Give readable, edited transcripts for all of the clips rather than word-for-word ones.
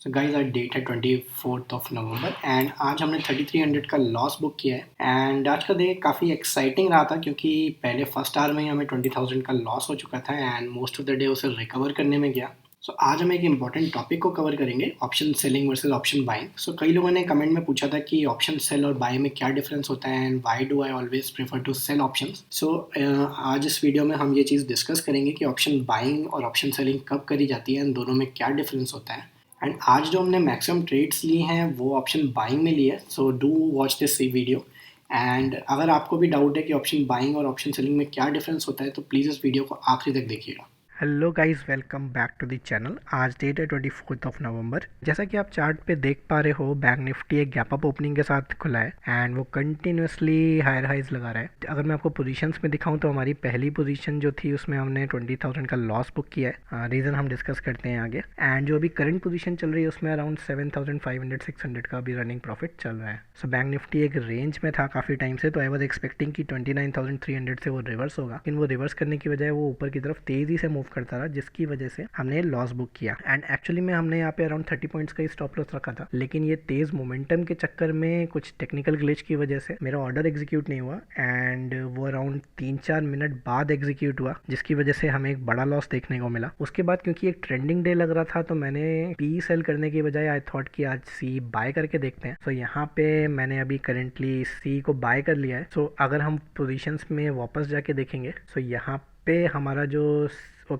So guys आज date है 24 नवंबर and आज हमने 3300 का लॉस बुक किया है। एंड आज का डे काफ़ी एक्साइटिंग रहा था क्योंकि पहले फर्स्ट आवर में ही हमें 20,000 का लॉस हो चुका था and most of the day उसे रिकवर करने में गया। सो आज हम एक इम्पॉर्टेंट टॉपिक को कवर करेंगे, option selling versus option buying. So कई लोगों ने कमेंट में पूछा था कि ऑप्शन सेल और बाय में क्या डिफरेंस होता है and why do I always prefer to sell options. So आज इस वीडियो में हम ये चीज़ डिस्कस करेंगे कि ऑप्शन बाइंग और ऑप्शन सेलिंग कब करी जाती है एंड दोनों में क्या डिफरेंस होता है। एंड आज जो हमने मैक्सिमम ट्रेड्स लिए हैं वो ऑप्शन बाइंग में लिए, so do watch this video. And अगर आपको भी डाउट है कि ऑप्शन बाइंग और ऑप्शन सेलिंग में क्या डिफरेंस होता है तो प्लीज़ इस वीडियो को आखिरी तक देखिएगा। Hello guys, welcome back to the channel. आज डेट है 24 नवंबर। जैसा कि आप चार्ट पे देख पा रहे हो, बैंक निफ्टी एक गैप अप ओपनिंग के साथ खुला है एंड वो कंटिन्यूसली हायर हाइज लगा रहा है। अगर मैं आपको पोजीशंस में दिखाऊं तो हमारी पहली पोजीशन जो थी उसमें हमने 20,000 का लॉस बुक किया है। रीज़न हम डिस्कस करते हैं आगे। एंड जो अभी करंट पोजीशन चल रही है उसमें अराउंड 7,500 600 का भी रनिंग प्रॉफिट चल रहा है। सो बैंक निफ्टी एक रेंज में था काफ़ी टाइम से, तो आई वॉज एक्सपेक्टिंग कि 29,300 से वो रिवर्स होगा, लेकिन वो रिवर्स करने की बजाय वो ऊपर की तरफ तेज़ी से मूव करता रहा, जिसकी वजह से हमने लॉस बुक किया। एंड एक्चुअली में हमने यहाँ पे अराउंड 30 पॉइंट्स का स्टॉप लॉस रखा था, लेकिन ये तेज मोमेंटम के चक्कर में कुछ टेक्निकल ग्लिच की वजह से मेरा ऑर्डर एग्जीक्यूट नहीं हुआ एंड वो अराउंड 3-4 मिनट बाद एग्जीक्यूट हुआ, जिसकी वजह से हमें एक बड़ा लॉस देखने को मिला। उसके बाद क्योंकि एक ट्रेंडिंग डे लग रहा था तो मैंने पी सेल करने की बजाय आई थॉट कि आज सी बाय करके देखते हैं। सो यहाँ पे मैंने अभी करेंटली सी को बाय कर लिया है। सो अगर हम पोजीशंस में वापस जाके देखेंगे, सो यहाँ पे हमारा जो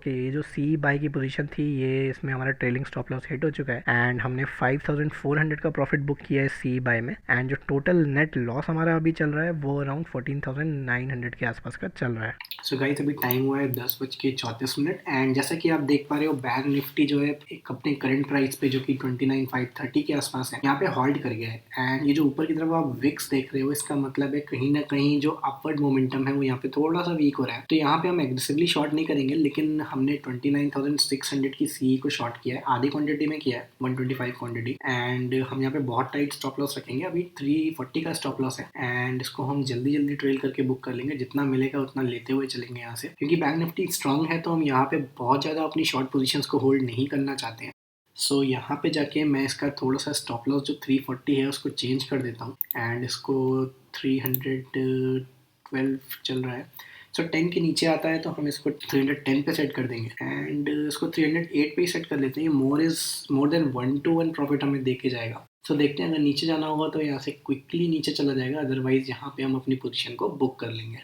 ये जो सी बाई की पोजीशन थी, ये इसमें हमारा ट्रेलिंग स्टॉप लॉस हिट हो चुका है एंड हमने 5,400 का प्रॉफिट बुक किया है सी बाय में। एंड जो टोटल नेट लॉस हमारा अभी चल रहा है वो अराउंड 14,900 के आसपास का चल रहा है। सो गाइस अभी टाइम हुआ है 10:34 एंड जैसा कि आप देख पा रहे हो बैंक निफ्टी जो है एक अपने करंट प्राइस पे जो कि 29,530 के आसपास है यहाँ पे हॉल्ट कर गया है। एंड ये जो ऊपर की तरफ आप विक्स देख रहे हो इसका मतलब है कहीं ना कहीं जो अपवर्ड मोमेंटम है वो यहाँ पे थोड़ा सा वीक हो रहा है। तो यहाँ पे हम एग्रेसिवली शॉर्ट नहीं करेंगे, लेकिन हमने 29,600 की सी को शॉर्ट किया है, आधी क्वांटिटी में किया है, 125 क्वांटिटी। एंड हम यहाँ पे बहुत टाइट स्टॉप लॉस रखेंगे, अभी 340 का स्टॉप लॉस है एंड इसको हम जल्दी जल्दी ट्रेल करके बुक कर लेंगे, जितना मिलेगा उतना लेते हुए चलेंगे यहाँ से। क्योंकि बैंक निफ्टी स्ट्रांग है तो हम यहाँ पे बहुत ज़्यादा अपनी शॉर्ट पोजीशंस को होल्ड नहीं करना चाहते हैं। सो यहाँ पे जाके मैं इसका थोड़ा सा स्टॉप लॉस जो 340 है उसको चेंज कर देता हूँ एंड इसको 312 चल रहा है। सो 10 के नीचे आता है तो हम इसको 310 पे सेट कर देंगे एंड इसको 308 पे ही सेट कर लेते हैं। मोर देन 1-1 प्रॉफिट हमें दे के जाएगा। सो देखते हैं, अगर नीचे जाना होगा तो यहाँ से क्विकली नीचे चला जाएगा, अदरवाइज यहाँ पे हम अपनी पोजीशन को बुक कर लेंगे।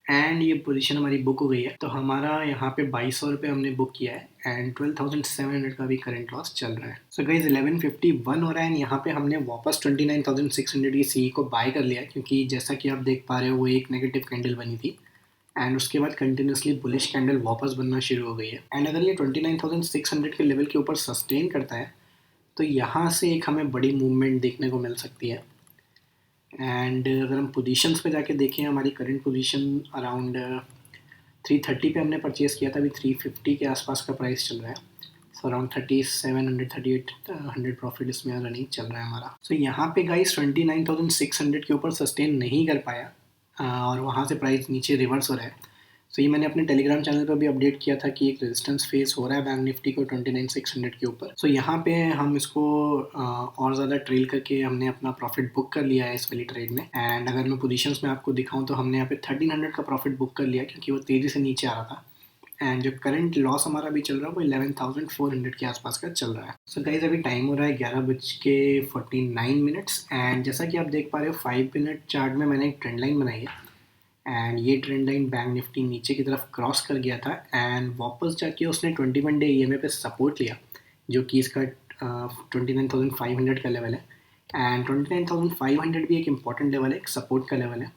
एंड ये पोजीशन हमारी बुक हो गई है, तो हमारा यहाँ पे 2200 रुपये हमने बुक किया है एंड 12,700 का भी करंट लॉस चल रहा है। सो गाइस 11:51 हो रहा है एंड यहाँ पे हमने वापस 29,600 की सी को बाय कर लिया, क्योंकि जैसा कि आप देख पा रहे हो वो एक नेगेटिव कैंडल बनी थी एंड उसके बाद कंटिन्यूसली बुलिश कैंडल वापस बनना शुरू हो गई है। एंड अगर ये 29,600 के लेवल के ऊपर सस्टेन करता है तो यहाँ से एक हमें बड़ी मूवमेंट देखने को मिल सकती है। एंड अगर हम पोजीशंस पे जाके देखें, हमारी करंट पोजीशन अराउंड 330 पे हमने परचेस किया था, अभी 350 के आसपास का प्राइस चल रहा है। सो अराउंड 3700 3800 प्रॉफिट इसमें रनिंग चल रहा है हमारा। सो यहाँ पे गाइस 29,600 के ऊपर सस्टेन नहीं कर पाया और वहाँ से प्राइस नीचे रिवर्स हो रहा है। सो ये मैंने अपने टेलीग्राम चैनल पर भी अपडेट किया था कि एक रेजिस्टेंस फेस हो रहा है बैंक निफ्टी को 29,600 के ऊपर। सो यहाँ पे हम इसको और ज़्यादा ट्रेल करके हमने अपना प्रॉफिट बुक कर लिया है इस वाली ट्रेड में। एंड अगर मैं पोजीशंस में आपको दिखाऊं तो हमने यहाँ पे 1300 का प्रॉफिट बुक कर लिया क्योंकि वो तेज़ी से नीचे आ रहा था। एंड जो करंट लॉस हमारा अभी चल रहा है वो 11,400 के आसपास का चल रहा है। सो गाइस अभी टाइम हो रहा है 11:49 एंड जैसा कि आप देख पा रहे हो 5 मिनट चार्ट में मैंने एक ट्रेंड लाइन बनाई है एंड ये ट्रेंड लाइन बैंक निफ्टी नीचे की तरफ क्रॉस कर गया था एंड वापस जाके उसने 21 डे ईएमए पे सपोर्ट लिया, जो कि इसका 29,500 का लेवल है। एंड 29,500 भी एक इम्पॉर्टेंट लेवल है, एक सपोर्ट का लेवल है।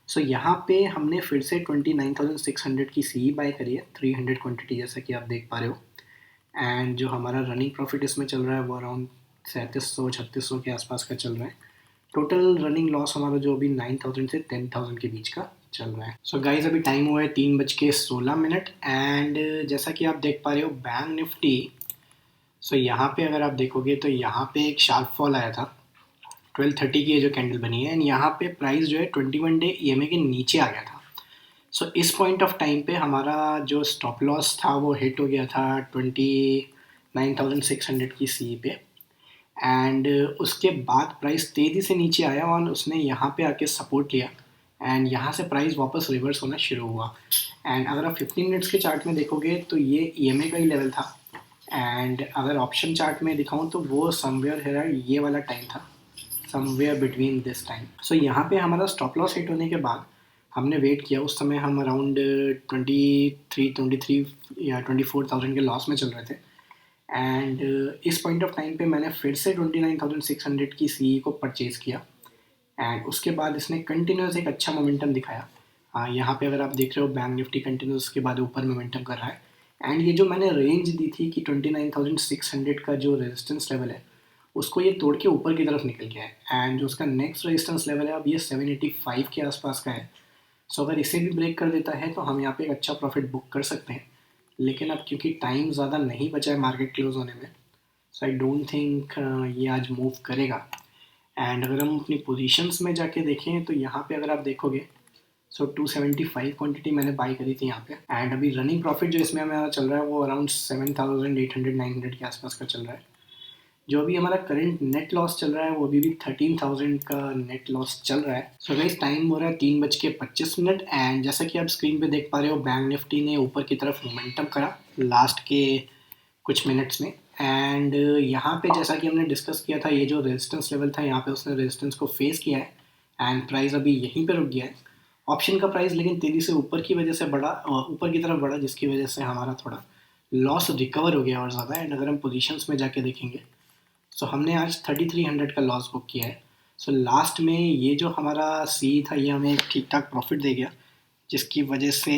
सो यहाँ पे हमने फिर से 29,600 की सी बाय करी है, 300 क्वांटिटी, जैसा कि आप देख पा रहे हो। एंड जो हमारा रनिंग प्रॉफिट इसमें चल रहा है वो अराउंड 3700-3600 के आसपास का चल रहा है। टोटल रनिंग लॉस हमारा जो अभी 9,000 से 10,000 के बीच का चल रहा है। सो गाइज अभी टाइम हुआ है 3:16 एंड जैसा कि आप देख पा रहे हो बैंक निफ्टी, सो यहाँ पे अगर आप देखोगे तो यहाँ पे एक शार्प फॉल आया था 1230 की, ये जो कैंडल बनी है एंड यहाँ पे प्राइस जो है 21 डे ईएमए के नीचे आ गया था। सो इस पॉइंट ऑफ टाइम पे हमारा जो स्टॉप लॉस था वो हिट हो गया था 9600 की सी पे, एंड उसके बाद प्राइस तेज़ी से नीचे आया और उसने यहाँ पे आके सपोर्ट लिया एंड यहाँ से प्राइस वापस रिवर्स होना शुरू हुआ। एंड अगर आप 15 मिनट्स के चार्ट में देखोगे तो ये EMA का ही लेवल था, एंड अगर ऑप्शन चार्ट में दिखाऊं तो वो समवेयर है, ये वाला टाइम था, समवेयर बिटवीन दिस टाइम। सो यहाँ पे हमारा स्टॉप लॉस हिट होने के बाद हमने वेट किया। उस समय हम अराउंड 23 या 24,000 के लॉस में चल रहे थे, एंड इस पॉइंट ऑफ टाइम पे मैंने फिर से 29,600 की सी को परचेज़ किया, एंड उसके बाद इसने कंटिन्यूस एक अच्छा मोमेंटम दिखाया। यहाँ पे अगर आप देख रहे हो बैंक निफ्टी कंटिन्यूस के बाद ऊपर मोमेंटम कर रहा है, एंड ये जो मैंने रेंज दी थी कि 29,600 का जो रेजिस्टेंस लेवल है उसको ये तोड़ के ऊपर की तरफ निकल गया है, एंड जो उसका नेक्स्ट रेजिस्टेंस लेवल है अब ये 785 के आसपास का है। सो अगर इसे भी ब्रेक कर देता है तो हम यहाँ पे एक अच्छा प्रॉफिट बुक कर सकते हैं, लेकिन अब क्योंकि टाइम ज़्यादा नहीं बचा है मार्केट क्लोज होने में, सो आई डोंट थिंक ये आज मूव करेगा। एंड अगर हम अपनी पोजीशंस में जाके देखें तो यहाँ पे अगर आप देखोगे, सो 275 क्वांटिटी मैंने बाई करी थी यहाँ पे, एंड अभी रनिंग प्रॉफिट जो इसमें हमारा चल रहा है वो अराउंड 7,800-900 के आसपास का चल रहा है। जो अभी हमारा करंट नेट लॉस चल रहा है वो अभी भी 13,000 का नेट लॉस चल रहा है। सो गाइस टाइम हो रहा है 3:25, एंड जैसा कि आप स्क्रीन पे देख पा रहे हो बैंक निफ्टी ने ऊपर की तरफ मोमेंटम करा लास्ट के कुछ मिनट्स में, एंड यहाँ पे जैसा कि हमने डिस्कस किया था ये जो रेजिस्टेंस लेवल था यहाँ पे उसने रेजिस्टेंस को फेस किया है, एंड प्राइस अभी यहीं पे रुक गया है। ऑप्शन का प्राइस लेकिन तेज़ी से ऊपर की वजह से बढ़ा, ऊपर की तरफ बढ़ा, जिसकी वजह से हमारा थोड़ा लॉस रिकवर हो गया और ज़्यादा। एंड अगर हम पोजीशंस में जाके देखेंगे सो हमने आज 3300 का लॉस बुक किया है। सो लास्ट में ये जो हमारा सी था ये हमें ठीक ठाक प्रॉफिट दे गया, जिसकी वजह से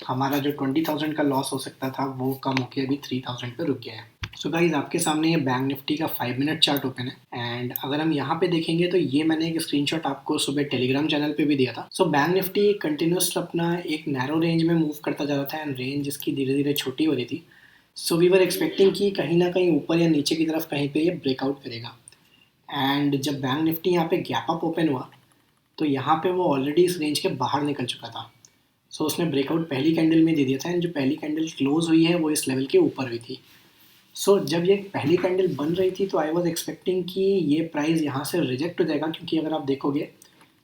हमारा जो 20,000 का लॉस हो सकता था वो कम होकर अभी 3,000 पे रुक गया है। सो गाइज आपके सामने ये बैंक निफ्टी का 5 मिनट चार्ट ओपन है, एंड अगर हम यहाँ पे देखेंगे तो ये मैंने एक स्क्रीनशॉट आपको सुबह टेलीग्राम चैनल पे भी दिया था। सो बैंक निफ्टी कंटिन्यूस अपना एक नैरो रेंज में मूव करता जा रहा था, एंड रेंज इसकी धीरे धीरे छोटी हो रही थी। सो वी वर एक्सपेक्टिंग कि कहीं ना कहीं ऊपर या नीचे की तरफ कहीं पे ये ब्रेकआउट करेगा, एंड जब बैंक निफ्टी यहाँ पे गैप अप ओपन हुआ तो यहाँ पे वो ऑलरेडी इस रेंज के बाहर निकल चुका था। सो उसने ब्रेकआउट पहली कैंडल में दे दिया था, एंड जो पहली कैंडल क्लोज हुई है वो इस लेवल के ऊपर हुई थी। सो जब ये पहली कैंडल बन रही थी तो आई वॉज एक्सपेक्टिंग कि ये प्राइस यहाँ से रिजेक्ट हो जाएगा, क्योंकि अगर आप देखोगे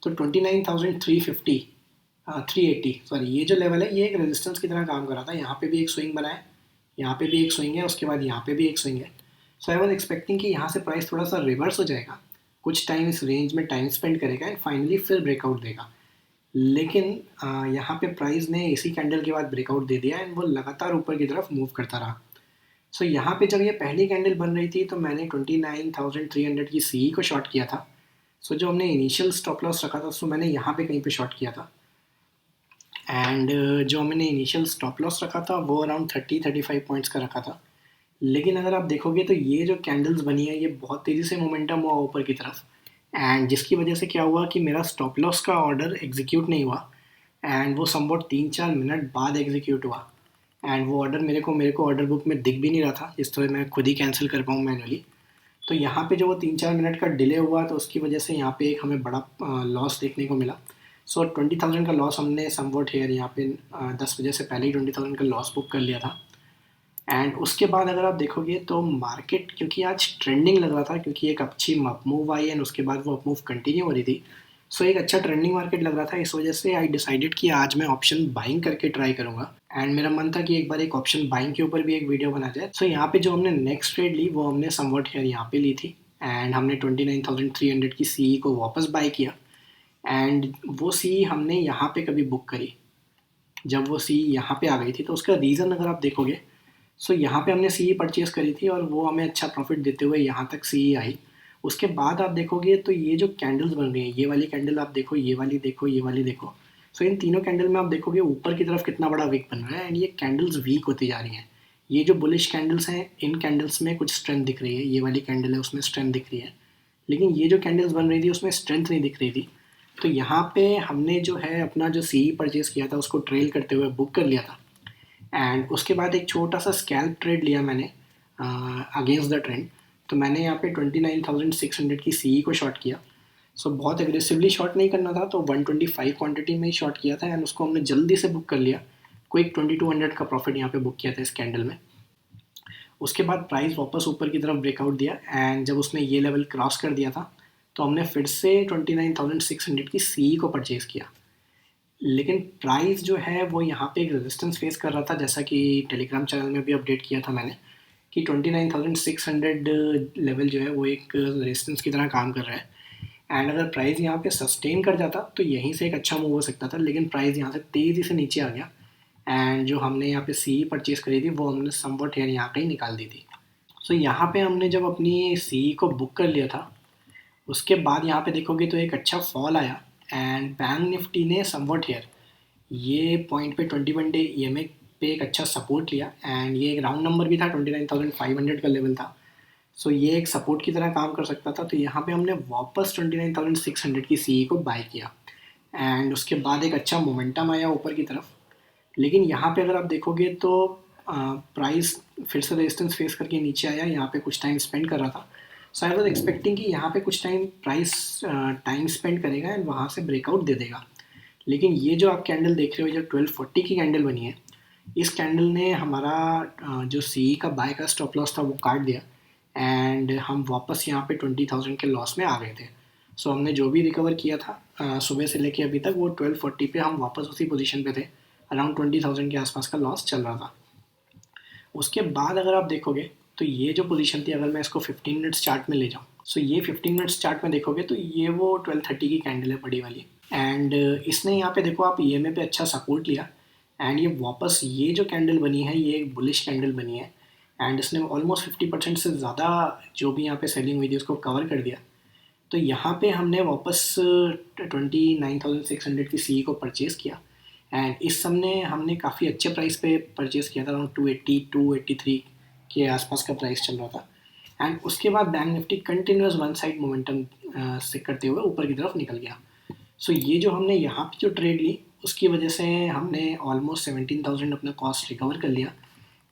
तो 29,350 380 सॉरी ये जो लेवल है ये एक रेजिस्टेंस की तरह काम कर रहा था। यहाँ पे भी एक स्विंग बना है, यहाँ पे भी एक स्विंग है, उसके बाद यहाँ पे भी एक स्विंग है। सो आई वॉज एक्सपेक्टिंग कि यहाँ से प्राइस थोड़ा सा रिवर्स हो जाएगा, कुछ टाइम इस रेंज में टाइम स्पेंड करेगा एंड फाइनली फिर ब्रेकआउट देगा। लेकिन यहाँ पे प्राइस ने इसी कैंडल के बाद ब्रेकआउट दे दिया एंड वो लगातार ऊपर की तरफ मूव करता रहा। सो यहाँ पे जब ये पहली कैंडल बन रही थी तो मैंने 29,300 की सी को शॉर्ट किया था। सो जो हमने इनिशियल स्टॉप लॉस रखा था उसको मैंने यहाँ पे कहीं पे शॉर्ट किया था, एंड जो मैंने इनिशियल स्टॉप लॉस रखा था वो अराउंड 30-35 पॉइंट्स का रखा था। लेकिन अगर आप देखोगे तो ये जो कैंडल्स बनी है ये बहुत तेज़ी से मोमेंटम हुआ ऊपर की तरफ, एंड जिसकी वजह से क्या हुआ कि मेरा स्टॉप लॉस का ऑर्डर एग्जीक्यूट नहीं हुआ, एंड वो समवॉट 3-4 मिनट बाद एग्जीक्यूट हुआ, एंड वो ऑर्डर मेरे को ऑर्डर बुक में दिख भी नहीं रहा था, जिस तरह मैं खुद ही कैंसिल कर पाऊँ मैनुअली। तो यहाँ पे जो वो 3-4 मिनट का डिले हुआ तो उसकी वजह से यहाँ पे एक हमें बड़ा लॉस देखने को मिला। सो 20,000 का लॉस हमने समवॉट हेयर यहाँ पे 10 बजे से पहले ही 20,000 का लॉस बुक कर लिया था। एंड उसके बाद अगर आप देखोगे तो मार्केट क्योंकि आज ट्रेंडिंग लग रहा था, क्योंकि एक अच्छी अपमूव आई एंड उसके बाद वो अपमूव कंटिन्यू हो रही थी, सो एक अच्छा ट्रेंडिंग मार्केट लग रहा था। इस वजह से आई डिसाइडेड कि आज मैं ऑप्शन बाइंग करके ट्राई करूंगा, एंड मेरा मन था कि एक बार एक ऑप्शन बाइंग के ऊपर भी एक वीडियो बना जाए। सो यहाँ पे जो हमने नेक्स्ट ट्रेड ली वो हमने समवॉट हेयर यहाँ पे ली थी, एंड हमने 29,300 की सी को वापस बाई किया, एंड वो सी हमने यहाँ पे कभी बुक करी जब वो सी यहाँ पे आ गई थी। तो उसका रीज़न अगर आप देखोगे, सो यहाँ पे हमने सी परचेज़ करी थी और वो हमें अच्छा प्रॉफिट देते हुए यहाँ तक सी आई। उसके बाद आप देखोगे तो ये जो कैंडल्स बन रही हैं, ये वाली कैंडल आप देखो, ये वाली देखो, ये वाली देखो, सो इन तीनों कैंडल में आप देखोगे ऊपर की तरफ कितना बड़ा वीक बन रहा है, एंड ये कैंडल्स वीक होती जा रही हैं। ये जो बुलिश कैंडल्स हैं इन कैंडल्स में कुछ स्ट्रेंथ दिख रही है, ये वाली कैंडल है उसमें स्ट्रेंथ दिख रही है, लेकिन ये जो कैंडल्स बन रही थी उसमें स्ट्रेंथ नहीं दिख रही थी। तो यहाँ पे हमने जो है अपना जो सी परचेज़ किया था उसको ट्रेल करते हुए बुक कर लिया था, एंड उसके बाद एक छोटा सा स्कैल्प ट्रेड लिया मैंने अगेंस्ट द ट्रेंड। तो मैंने यहाँ पे 29,600 की सी को शॉर्ट किया। सो बहुत एग्रेसिवली शॉर्ट नहीं करना था तो 125 क्वांटिटी में ही शॉर्ट किया था, एंड उसको हमने जल्दी से बुक कर लिया। क्विक 2200 का प्रॉफिट यहाँ पे बुक किया था इस कैंडल में। उसके बाद प्राइस वापस ऊपर की तरफ ब्रेकआउट दिया एंड जब उसने ये लेवल क्रॉस कर दिया था तो हमने फिर से 29,600 की सी को परचेज़ किया। लेकिन प्राइस जो है वो यहाँ पे एक रेजिस्टेंस फेस कर रहा था, जैसा कि टेलीग्राम चैनल में भी अपडेट किया था मैंने कि 29,600 लेवल जो है वो एक रेजिस्टेंस की तरह काम कर रहा है। एंड अगर प्राइस यहाँ पे सस्टेन कर जाता तो यहीं से एक अच्छा मूव हो सकता था, लेकिन प्राइस यहाँ से तेज़ी से नीचे आ गया एंड जो हमने यहाँ पे सी परचेज़ करी थी वो हमने समवट हेयर यहाँ कहीं निकाल दी थी। सो यहाँ पे हमने जब अपनी सी को बुक कर लिया था, उसके बाद यहाँ पे देखोगे तो एक अच्छा फॉल आया एंड बैंक निफ्टी ने समवट हेयर ये पॉइंट पे 21 डे ईएमए पे एक अच्छा सपोर्ट लिया एंड ये एक राउंड नंबर भी था, 29,500 का लेवल था। सो ये एक सपोर्ट की तरह काम कर सकता था। तो यहाँ पे हमने वापस 29,600 की सी को बाय किया एंड उसके बाद एक अच्छा मोमेंटम आया ऊपर की तरफ। लेकिन यहाँ पे अगर आप देखोगे तो प्राइस फिर से रेजिस्टेंस फेस करके नीचे आया, यहाँ पे कुछ टाइम स्पेंड कर रहा था। सो आई वॉज एक्सपेक्टिंग कि यहाँ पे कुछ टाइम प्राइस टाइम स्पेंड करेगा एंड वहाँ से ब्रेकआउट दे देगा। लेकिन ये जो आप कैंडल देख रहे हो, जो 1240 की कैंडल बनी है, इस कैंडल ने हमारा जो सी का बाय का स्टॉप लॉस था वो काट दिया एंड हम वापस यहाँ पे 20,000 के लॉस में आ गए थे। सो हमने जो भी रिकवर किया था सुबह से लेके अभी तक, वो 1240 पे हम वापस उसी पोजीशन पे थे। अराउंड 20,000 के आसपास का लॉस चल रहा था। उसके बाद अगर आप देखोगे तो ये जो पोजीशन थी, अगर मैं इसको 15 मिनट्स चार्ट में ले जाऊँ, सो ये 15 मिनट्स चार्ट में देखोगे तो ये वो 1230 की कैंडल है बड़ी वाली एंड इसने यहाँ पे देखो आप ईएमए पे अच्छा सपोर्ट लिया एंड ये वापस ये जो कैंडल बनी है ये एक बुलिश कैंडल बनी है एंड इसने ऑलमोस्ट 50% से ज़्यादा जो भी यहाँ पे सेलिंग हुई थी उसको कवर कर दिया। तो यहाँ पे हमने वापस 29,600 की सी को परचेज़ किया एंड इस समय हमने काफ़ी अच्छे प्राइस पे परचेज़ किया था, अराउंड 280 283 के आसपास का प्राइस चल रहा था। एंड उसके बाद bank Nifty continuous one side momentum से करते हुए ऊपर की तरफ निकल गया। सो ये जो हमने यहाँ पे जो ट्रेड ली उसकी वजह से हमने ऑलमोस्ट 17,000 अपना कॉस्ट रिकवर कर लिया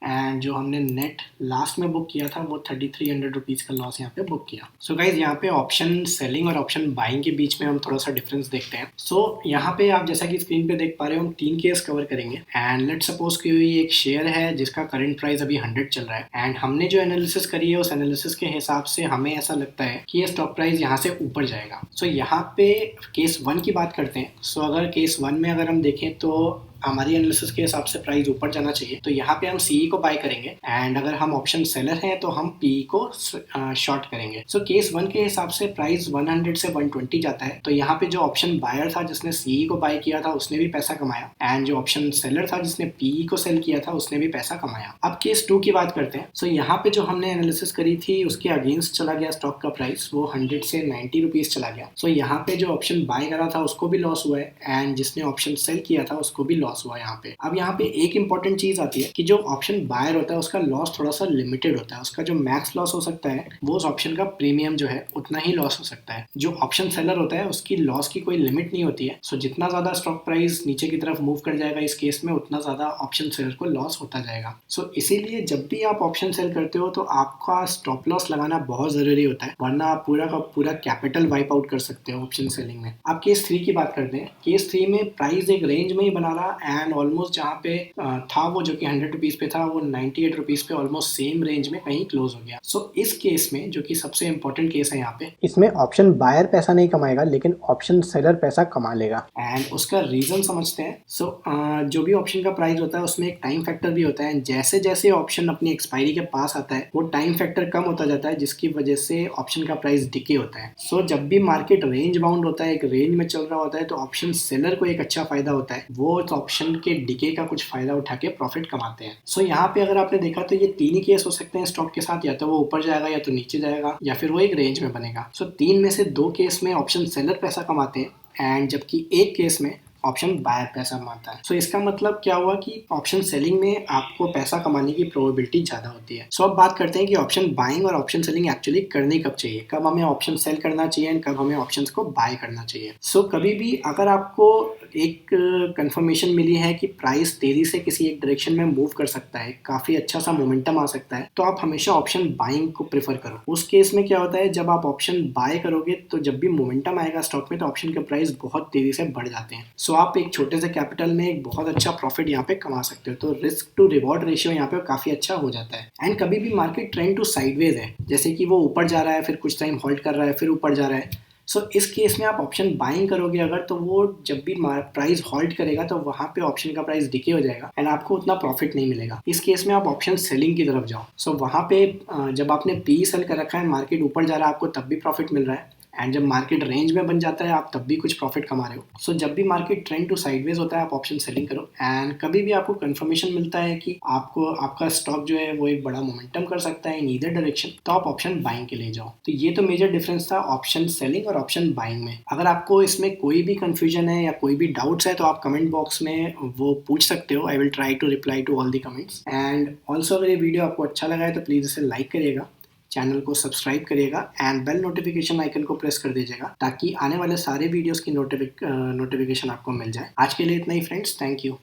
एंड जो हमने नेट लास्ट में बुक किया था वो 3,300 रुपीज़ का लॉस यहाँ पे बुक किया। सो गाइज यहाँ पे ऑप्शन सेलिंग और ऑप्शन बाइंग के बीच में हम थोड़ा सा डिफरेंस देखते हैं। सो यहाँ पे आप जैसा कि स्क्रीन पे देख पा रहे हो हम 3 केस कवर करेंगे एंड लेट सपोज कि एक शेयर है जिसका करंट प्राइस अभी 100 चल रहा है एंड हमने जो एनालिसिस करी है उस एनालिसिस के हिसाब से हमें ऐसा लगता है कि ये स्टॉक प्राइस यहाँ से ऊपर जाएगा। सो यहाँ पे केस 1 की बात करते हैं। सो अगर केस 1 में अगर हम देखें तो हमारी एनालिसिस के हिसाब से प्राइस ऊपर जाना चाहिए, तो यहाँ पे हम सी को बाय करेंगे एंड अगर हम ऑप्शन सेलर हैं तो हम पी को शॉर्ट करेंगे। सो केस 1 के हिसाब से प्राइस 100 से 120 जाता है, तो यहाँ पे जो ऑप्शन बायर था जिसने सी को बाय किया था उसने भी पैसा कमाया एंड जो ऑप्शन सेलर था जिसने पी को सेल किया था उसने भी पैसा कमाया। अब केस 2 की बात करते हैं। सो यहाँ पे जो हमने एनालिसिस करी थी उसके अगेंस्ट चला गया स्टॉक का प्राइस, वो 100 से 90 रुपीज चला गया। सो यहाँ पे जो ऑप्शन बाय करा था उसको भी लॉस हुआ है एंड जिसने ऑप्शन सेल किया था उसको भी लॉस हुआ यहाँ पे। अब यहाँ पे एक इंपॉर्टेंट चीज आती है कि जो ऑप्शन बायर होता है उसका लॉस थोड़ा सा लिमिटेड होता है, उसका जो मैक्स लॉस हो सकता है वो उस ऑप्शन का प्रीमियम जो है उतना ही लॉस हो सकता है। जो ऑप्शन सेलर होता है उसकी लॉस की कोई लिमिट नहीं होती है। सो जितना ज्यादा स्टॉक प्राइस नीचे की तरफ मूव कर जाएगा इस केस में उतना ज्यादा ऑप्शन सेलर को लॉस होता जाएगा। सो इसीलिए जब भी आप ऑप्शन सेल करते हो तो आपका स्टॉप लॉस लगाना बहुत जरूरी होता है, वरना आप पूरा का पूरा कैपिटल वाइप आउट कर सकते हो ऑप्शन सेलिंग में। अब केस 3 की बात करते हैं। केस 3 में प्राइस एक रेंज में ही बना रहा एंड ऑलमोस्ट जहाँ पे था वो जो कि 100 रुपीज पे था वो 98 रुपीज पे ऑलमोस्ट सेम रेंज में कहीं क्लोज हो गया। सो इस केस में जो कि सबसे इंपॉर्टेंट केस है यहाँ पे, इसमें ऑप्शन बायर पैसा नहीं कमाएगा लेकिन ऑप्शन सेलर पैसा कमा लेगा एंड उसका रीजन समझते हैं। सो जो भी ऑप्शन का प्राइस होता है उसमें एक टाइम फैक्टर भी होता है, जैसे जैसे ऑप्शन अपनी एक्सपायरी के पास आता है वो टाइम फैक्टर कम होता जाता है जिसकी वजह से ऑप्शन का प्राइस डिके होता है। सो जब भी मार्केट रेंज बाउंड होता है, एक रेंज में चल रहा होता है, तो ऑप्शन सेलर को एक अच्छा फायदा होता है, वो उस ऑप्शन के डिके का कुछ फायदा उठा के प्रॉफिट कमाते हैं। सो यहाँ पे अगर आपने देखा तो ये 3 ही केस हो सकते हैं स्टॉक के साथ, या तो वो ऊपर जाएगा या तो नीचे जाएगा या फिर वो एक रेंज में बनेगा। सो 3 में से 2 केस में ऑप्शन सेलर पैसा कमाते हैं एंड जबकि एक केस में ऑप्शन बायर पैसा कमाता है। सो इसका मतलब क्या हुआ कि ऑप्शन सेलिंग में आपको पैसा कमाने की प्रोबेबिलिटी ज्यादा होती है। सो अब बात करते हैं कि ऑप्शन बाइंग और ऑप्शन सेलिंग एक्चुअली करनी कब चाहिए, कब हमें ऑप्शन सेल करना चाहिए एंड कब हमें ऑप्शंस को बाय करना चाहिए। सो कभी भी अगर आपको एक कंफर्मेशन मिली है कि प्राइस तेजी से किसी एक डायरेक्शन में मूव कर सकता है, काफी अच्छा सा मोमेंटम आ सकता है, तो आप हमेशा ऑप्शन बाइंग को प्रेफर करो। उस केस में क्या होता है, जब आप ऑप्शन बाय करोगे तो जब भी मोमेंटम आएगा स्टॉक में तो ऑप्शन के प्राइस बहुत तेजी से बढ़ जाते हैं। सो आप एक छोटे से कैपिटल में एक बहुत अच्छा प्रॉफिट यहाँ पे कमा सकते हो। तो रिस्क टू रिवॉर्ड रेशियो यहाँ पे काफ़ी अच्छा हो जाता है। एंड कभी भी मार्केट ट्रेंड टू साइडवेज है, जैसे कि वो ऊपर जा रहा है, फिर कुछ टाइम होल्ड कर रहा है, फिर ऊपर जा रहा है, सो इस केस में आप ऑप्शन बाइंग करोगे अगर, तो वो जब भी प्राइस होल्ड करेगा तो वहाँ पे ऑप्शन का प्राइस डिके हो जाएगा एंड आपको उतना प्रॉफिट नहीं मिलेगा। इस केस में आप ऑप्शन सेलिंग की तरफ जाओ। सो वहाँ पे जब आपने पी सेल कर रखा है, मार्केट ऊपर जा रहा है, आपको तब भी प्रॉफिट मिल रहा है, एंड जब मार्केट रेंज में बन जाता है आप तब भी कुछ प्रॉफिट कमा रहे हो। सो जब भी मार्केट ट्रेंड टू साइडवेज होता है आप ऑप्शन सेलिंग करो। एंड कभी भी आपको कंफर्मेशन मिलता है कि आपको आपका स्टॉक जो है वो एक बड़ा मोमेंटम कर सकता है इन ईदर डायरेक्शन, तो आप ऑप्शन बाइंग के लिए जाओ। तो ये तो मेजर डिफरेंस था ऑप्शन सेलिंग और ऑप्शन बाइंग में। अगर आपको इसमें कोई भी कंफ्यूजन है या कोई भी डाउट्स है तो आप कमेंट बॉक्स में वो पूछ सकते हो। I will try to reply to all the comments. And also अगर ये वीडियो आपको अच्छा लगा है तो प्लीज़ इसे लाइक करिएगा, चैनल को सब्सक्राइब करिएगा एंड बेल नोटिफिकेशन आइकन को प्रेस कर दीजिएगा ताकि आने वाले सारे वीडियोस की नोटिफिकेशन आपको मिल जाए। आज के लिए इतना ही फ्रेंड्स, थैंक यू।